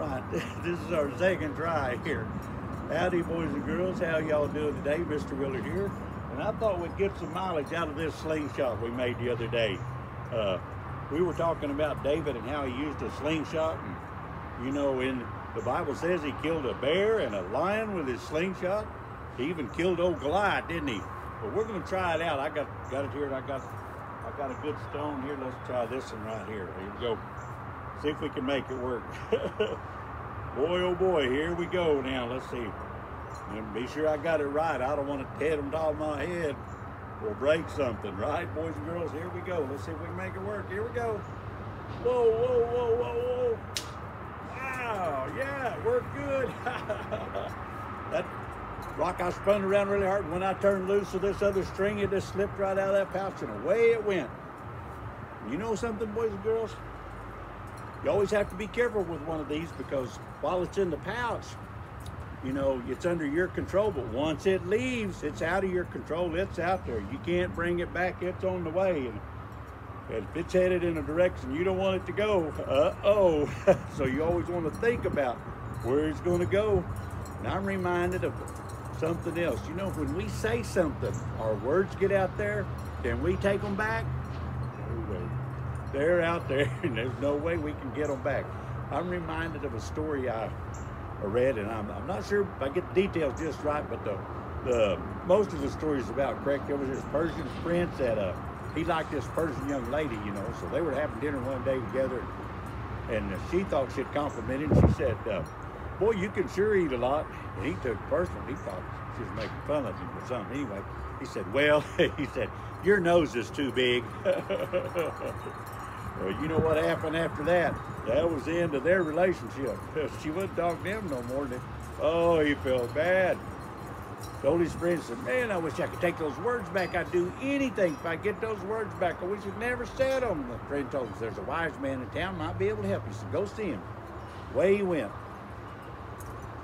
right, this is our second try here. Howdy, boys and girls. How y'all doing today? Mr. Willard here. And I thought we'd get some mileage out of this slingshot we made the other day. We were talking about David and how he used a slingshot. And, you know, in the Bible says he killed a bear and a lion with his slingshot. He even killed old Goliath, didn't he? But we're going to try it out. I got it here, and I got a good stone here. Let's try this one right here. Here we go. See if we can make it work. Boy, oh boy, here we go now. Let's see. And be sure I got it right. I don't want to hit on top of my head or break something, right, boys and girls? Here we go. Let's see if we can make it work. Here we go. Whoa, whoa, whoa, whoa, whoa. Wow, yeah, it worked good. That rock I spun around really hard. When I turned loose of this other string, it just slipped right out of that pouch and away it went. You know something, boys and girls? You always have to be careful with one of these because while it's in the pouch, you know, it's under your control, but once it leaves, it's out of your control. It's out there. You can't bring it back. It's on the way. And if it's headed in a direction you don't want it to go, uh-oh. So you always want to think about where it's going to go. And I'm reminded of something else. You know, when we say something, our words get out there, can we take them back? No way. They're out there, and there's no way we can get them back. I'm reminded of a story I read, and I'm not sure if I get the details just right, but the most of the story is about correct. There was this Persian prince that he liked this Persian young lady, you know, so they were having dinner one day together, and she thought she'd compliment him. She said, boy, you can sure eat a lot. And he took it personal. He thought she was making fun of him or something. Anyway, he said, well, he said, your nose is too big. Well, you know what happened after that? That was the end of their relationship. She wouldn't talk to him no more. Oh, he felt bad. Told his friend, said, man, I wish I could take those words back. I'd do anything if I get those words back. I wish I'd never said them. The friend told him, there's a wise man in town, might be able to help you. So go see him. Away he went.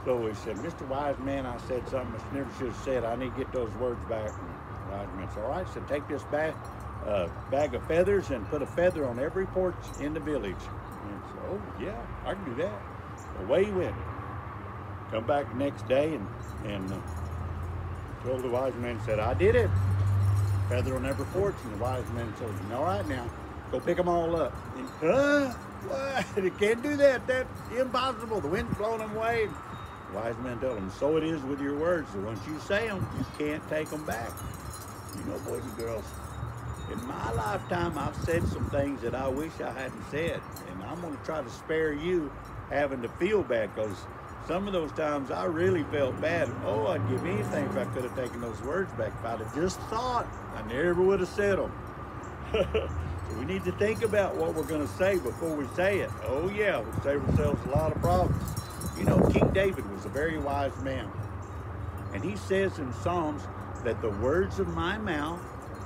So he said, Mr. Wise Man, I said something I never should have said. I need to get those words back. And the wise man said, all right, so take this bag of feathers and put a feather on every porch in the village. And so, oh, yeah, I can do that. Away he went. Come back the next day and told the wise man, said, I did it. Feather on every porch. And the wise man told him, all right now, go pick them all up. And, what? You can't do that. That's impossible. The wind's blowing them away. The wise man told him, so it is with your words. So once you say them, you can't take them back. You know, boys and girls, in my lifetime, I've said some things that I wish I hadn't said. And I'm going to try to spare you having to feel bad, because some of those times I really felt bad. Oh, I'd give anything if I could have taken those words back. If I'd have just thought, I never would have said them. So we need to think about what we're going to say before we say it. Oh yeah, we'll save ourselves a lot of problems. You know, King David was a very wise man. And he says in Psalms that the words of my mouth,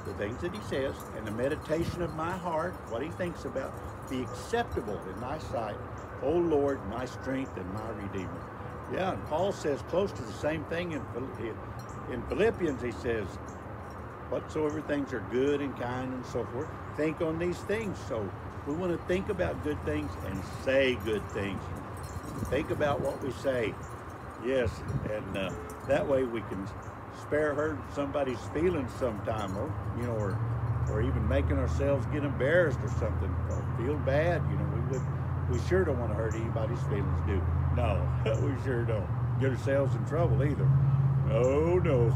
the things that he says, and the meditation of my heart, what he thinks about, be acceptable in thy sight, O Lord, my strength and my Redeemer. Yeah, and Paul says close to the same thing in Philippians. He says, whatsoever things are good and kind and so forth, think on these things. So we want to think about good things and say good things. Think about what we say. Yes, and that way we can spare hurt somebody's feelings sometime, or you know, or even making ourselves get embarrassed or something, or feel bad. You know, we sure don't want to hurt anybody's feelings, do we? No, we sure don't. Get ourselves in trouble either. Oh no.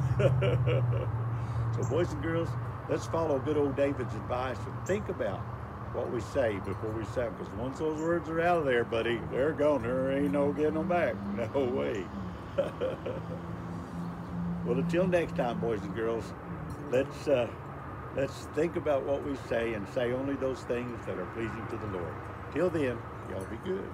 So boys and girls, let's follow good old David's advice and think about what we say before we say them, because once those words are out of there, buddy, they're gone. There ain't no getting them back. No way. Well, until next time, boys and girls, let's think about what we say and say only those things that are pleasing to the Lord. Till then, y'all be good.